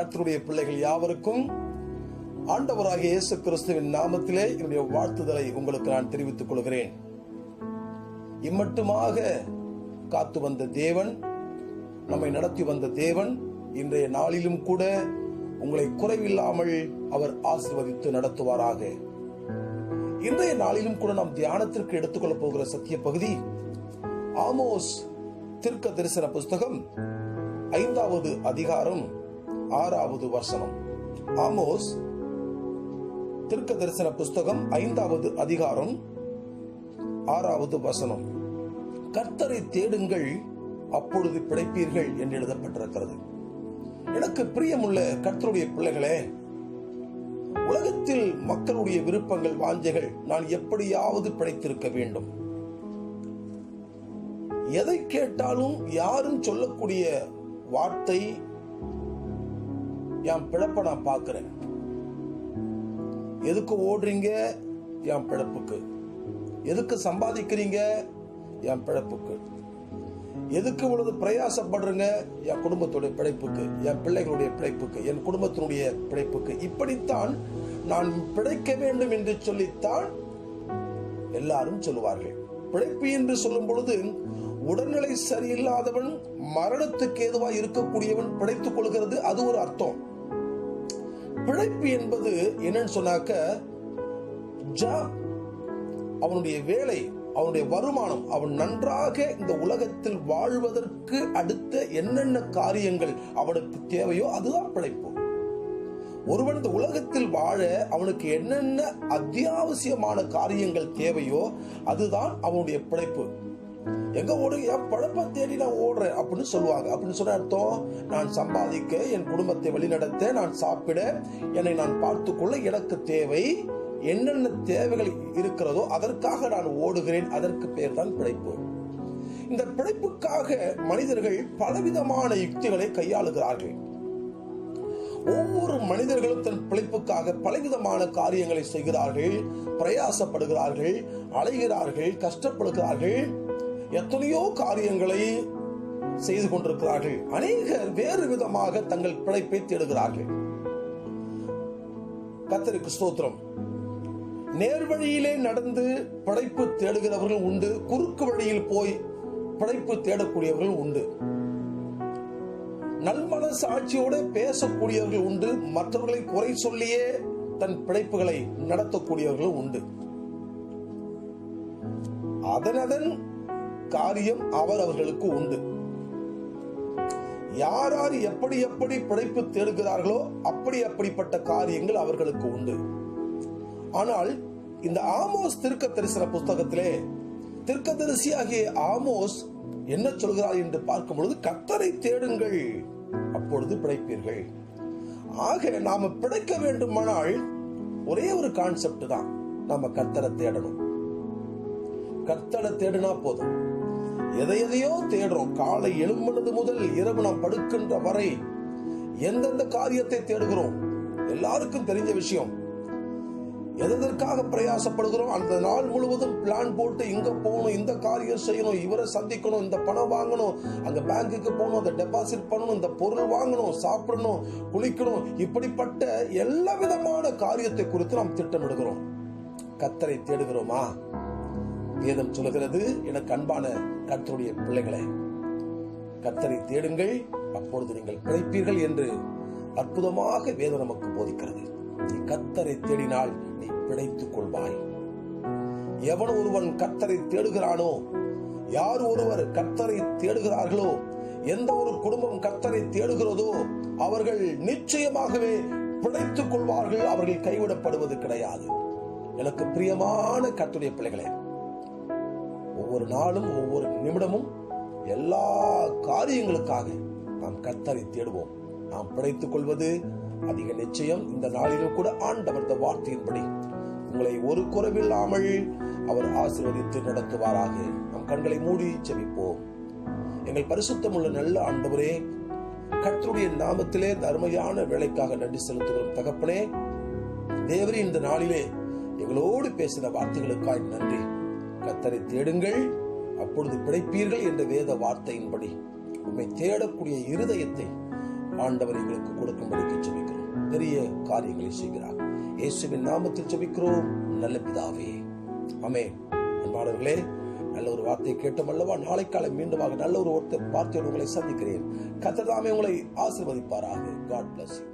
கர்த்தருடைய பிள்ளைகள் யாவருக்கும் ஆண்டவராகிய இயேசு கிறிஸ்துவின் நாமத்திலே என்னுடைய வாழ்த்துதலை உங்களுக்கு நான் தெரிவித்துக் கொள்கிறேன். இம்மட்டுமாக காத்து வந்த தேவன், நம்மை நடத்தி வந்த தேவன் இன்றைய நாளிலும் கூட உங்களை குறைவில்லாமல் அவர் ஆசீர்வதித்து நடத்துவாராக. இன்றைய நாளிலும் கூட நாம் தியானத்திற்கு எடுத்துக்கொள்ளப் போகிற சத்திய பகுதி ஆமோஸ் தீர்க்க தரிசன புஸ்தகம் 5வது அதிகாரம் 6வது வசனம். ஆமோஸ் தீர்க்க தரிசன புஸ்தகம் 5வது அதிகாரம் 6வது வசனம். கர்த்தரை தேடுங்கள், அப்பொழுது பிழைப்பீர்கள் என்று எழுதப்பட்டிருக்கிறது. எனக்கு பிரியமுள்ள கர்த்தருடைய பிள்ளைகளே, உலகத்தில் மக்களுடைய விருப்பங்கள், வாஞ்சைகள், நான் எப்படியாவது பிழைத்திருக்க வேண்டும். எதை கேட்டாலும் யாரும் சொல்லக்கூடிய வார்த்தை, என் பிழப்ப நான் பார்க்கிறேன். எதுக்கு ஓடுறீங்க? என் பிழப்புக்கு. எதுக்கு சம்பாதிக்கிறீங்க? என் பிழப்புக்கு. எதுக்கு இவ்வளவு பிரயாசப்படுறீங்க? என் குடும்பத்துடைய பிழைப்புக்கு, என் பிள்ளைகளுடைய பிழைப்புக்கு, என் குடும்பத்தினுடைய பிழைப்புக்கு. இப்படித்தான் நான் பிழைக்க வேண்டும் என்று சொல்லித்தான் எல்லாரும் சொல்லுவார்கள். பிழைப்பு என்று சொல்லும் பொழுது உடல்நிலை சரியில்லாதவன், மரணத்துக்கு ஏதுவாய் இருக்கக்கூடியவன் பிழைத்துக் கொள்கிறது, அது ஒரு அர்த்தம். பிழைப்பு என்பது என்னன்னு சொன்னாக்க, அவனுடைய வேலை, அவனுடைய வருமானம், அவன் நன்றாக இந்த உலகத்தில் வாழ்வதற்கு அடுத்த என்னென்ன காரியங்கள் அவனுக்கு தேவையோ அதுதான் பிழைப்பு. ஒருவன் இந்த உலகத்தில் வாழ அவனுக்கு என்னென்ன அத்தியாவசியமான காரியங்கள் தேவையோ அதுதான் அவனுடைய பிழைப்பு. எங்க ஓடுங்க? என் பழப்ப தேடி நான் ஓடுறேன் அப்படின்னு சொல்லுவாங்க. அப்படின்னு சொன்ன அர்த்தம், நான் சம்பாதிக்க, என் குடும்பத்தை வழிநடத்த, நான் சாப்பிட, என்னை நான் பார்த்துக்கொள்ள எனக்கு தேவை, என்னென்ன தேவைகள் இருக்கிறதோ அதற்காக நான் ஓடுகிறேன். அதற்கு பேர் தான் பிழைப்பு. இந்த பிழைப்புக்காக மனிதர்கள் பலவிதமான யுக்திகளை கையாளுகிறார்கள். ஒவ்வொரு மனிதர்களும் தன் பிழைப்புக்காக பலவிதமான காரியங்களை செய்கிறார்கள், பிரயாசப்படுகிறார்கள், அலைகிறார்கள், கஷ்டப்படுகிறார்கள், எத்தனையோ காரியங்களை செய்து கொண்டிருக்கிறார்கள். அநேகர் வேறு விதமாக தங்கள் பிழைப்பை தேடுகிறார்கள். கர்த்தருக்கு ஸ்தோத்திரம். நேர்வழியிலே நடந்து பிழைப்பு தேடுகிறவர்கள் உண்டு, குறுக்கு வழியில் போய் பிழைப்பு தேடக்கூடியவர்கள் உண்டு. நல்மன சாட்சியோடு பேசக்கூடியவர்கள் உண்டு, மற்றவர்களை குறை சொல்லியே தன் பிழைப்புகளை நடத்தக்கூடியவர்கள் உண்டு. அதனதன் காரியம் அவர்களுக்கு உண்டு. யார் யார் எப்படி எப்படி பிழைப்பு தேடுகிறார்களோ அப்படிப்பட்ட காரியங்கள் அவர்களுக்கு உண்டு. ஆனால் இந்த ஆமோஸ் தீர்க்க தரிசன புஸ்தகத்திலே தீர்க்கதரிசியாகிய ஆமோஸ் என்ன சொல்கிறார் என்று பார்க்கும் பொழுது, கர்த்தரை தேடுங்கள், அப்பொழுது பிழைப்பீர்கள். ஆக நாம பிழைக்க வேண்டுமானால் ஒரே ஒரு கான்செப்ட் தான், நாம கர்த்தரை தேடணும். கர்த்தரை தேடினா போதும். எதையோ தேடுறோம். காலை எழும்புவது முதல் இரவு நாம் படுக்கின்ற வரை எந்தெந்த காரியத்தை தேடுகிறோம்? எல்லாருக்கும் தெரிஞ்ச விஷயம். எதற்காக பிரயாசப்படுகிறோம்? அந்த நாள் முழுவதும் பிளான் போட்டு, இங்க போகணும், இந்த காரியம் செய்யணும், இவரை சந்திக்கணும், இந்த பணம் வாங்கணும், அங்க பேங்குக்கு போகணும், அந்த டெபாசிட் பண்ணணும், இந்த பொருள் வாங்கணும், சாப்பிடணும், குளிக்கணும், இப்படிப்பட்ட எல்லா விதமான காரியத்தை குறித்து நாம் திட்டமிடுகிறோம். கர்த்தரை தேடுகிறோமா? வேதம் சொல்லுகிறது, எனக்கு அன்பான கர்த்தருடைய பிள்ளைகளே, கர்த்தரை தேடுங்கள், அப்பொழுது நீங்கள் பிழைப்பீர்கள் என்று அற்புதமாக வேதம் நமக்கு போதிக்கிறது. நீ கர்த்தரை தேடினால் நீ பிழைத்துக் கொள்வாய். எவன் ஒருவன் கர்த்தரை தேடுகிறானோ, யார் ஒருவர் கர்த்தரை தேடுகிறார்களோ, எந்த ஒரு குடும்பம் கர்த்தரை தேடுகிறதோ அவர்கள் நிச்சயமாகவே பிழைத்துக் கொள்வார்கள். அவர்கள் கைவிடப்படுவது கிடையாது. எனக்கு பிரியமான கர்த்தருடைய பிள்ளைகளே, ஒவ்வொரு நாளும் ஒவ்வொரு நிமிடமும் எல்லா காரியங்களுக்காக நாம் கர்த்தரை தேடுவோம். நாம் பிழைத்துக் கொள்வது அதிக நிச்சயம். இந்த நாளிலும் கூட ஆண்டவர் இந்த வார்த்தையின்படி உங்களை ஒரு குறைவில்லாமல் அவர் ஆசீர்வதித்து நடத்துவாராக. நம் கண்களை மூடி ஜெபிப்போம். எங்கள் பரிசுத்தமுள்ள நல்ல ஆண்டவரே, கர்த்தருடைய நாமத்திலே அருமையான வேலைக்காக நன்றி செலுத்துகிறோம். தகப்பனே, தேவரே, இந்த நாளிலே எங்களோடு பேசின வார்த்தைகளுக்காய் நன்றி. கர்த்தரை தேடுங்கள், அப்பொழுது பிழைப்பீர்கள் என்ற வேத வார்த்தையின்படி உம்மை தேடக்கூடிய இருதயத்தை ஆண்டவர் எங்களுக்கு கொடுக்கும்படிக்கு ஜெபிக்கிறோம். பெரிய காரியங்களை செய்கிறார். இயேசுவின் நாமத்தில் ஜெபிக்கிறோம் நல்ல பிதாவே, ஆமென். அன்பானவர்களே, நல்ல ஒரு வார்த்தையை கேட்டோம் அல்லவா? நாளை காலை மீண்டுமாக நல்ல ஒரு வார்த்தையோடு உங்களை சந்திக்கிறேன். கர்த்தர் தாமே உங்களை ஆசீர்வதிப்பாராக. God bless you.